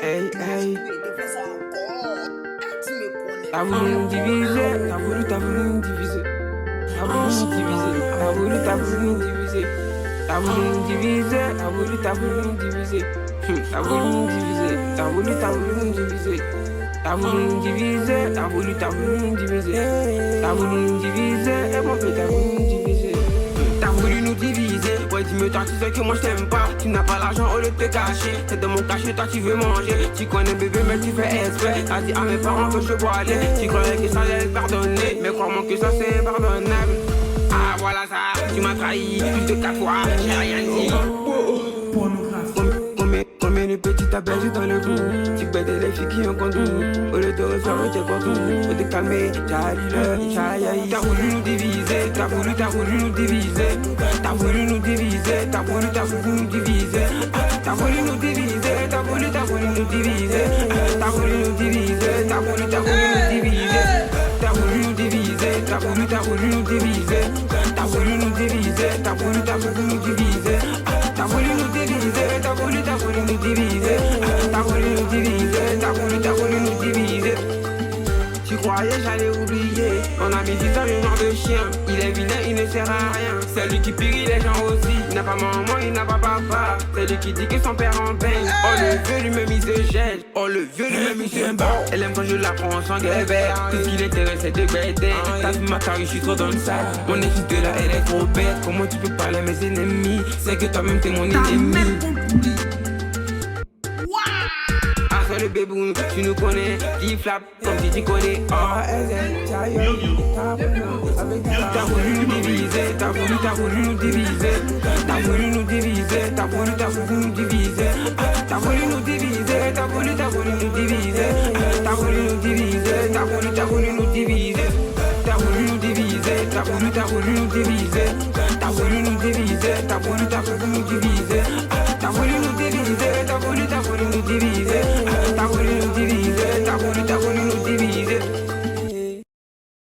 Hey, hey. T'as voulu nous diviser, t'as voulu nous diviser. T'as voulu nous diviser, t'as voulu nous diviser. T'as voulu nous diviser, t'as voulu nous diviser. T'as voulu nous diviser, t'as voulu nous diviser. T'as voulu nous diviser, t'as voulu nous diviser. T'as voulu nous diviser, et mon père t'as voulu nous diviser. T'as voulu nous diviser, ouais dis-moi toi tu sais que moi je t'aime pas. Tu n'as pas l'argent au lieu de te cacher. C'est dans mon cachet, toi tu veux manger. Tu connais bébé mais tu fais exprès. T'as dit à mes parents que je bois aller. Tu croyais que ça allait pardonner, mais crois-moi que ça c'est pardonnable. Ah voilà ça, tu m'as trahi, plus de 4 fois, j'ai rien dit. Combien de petits t'as perdu dans le coup? Tu bêtes les filles qui ont conduit. Au lieu de refaire un check pour tout, faut te calmer, t'as voulu nous diviser, t'as voulu nous diviser. T'as voulu nous diviser, t'as voulu nous diviser. T'as voulu nous diviser, t'as voulu nous diviser. T'as voulu nous diviser, t'as voulu nous diviser. T'as voulu nous diviser, t'as voulu nous diviser. T'as voulu nous diviser, t'as voulu nous diviser. T'as voulu nous diviser, t'as voulu nous diviser. T'as voulu nous diviser, t'as voulu nous diviser. Tu croyais j'allais oublier. On a mis 10 ans le genre de chien. Il est vilain, il ne sert à rien. C'est lui qui pille les gens aussi. Il n'a pas maman, il n'a pas papa. C'est lui qui dit que son père en baigne. Oh le vieux lui-même il se jette. Oh le vieux lui-même il se bat. Elle aime quand je la prends sans guévert. Tout ce qui l'intéresse c'est de bêter. T'as vu ma carrière, je suis trop dans le sac. Mon équipe de là elle est trop bête. Comment tu peux parler à mes ennemis? C'est que toi-même t'es mon ennemi. Ah le bébou, tu nous connais, qui flappe comme si tu connais. T'as voulu nous diviser, t'as voulu nous diviser. T'as voulu nous diviser, t'as voulu nous diviser.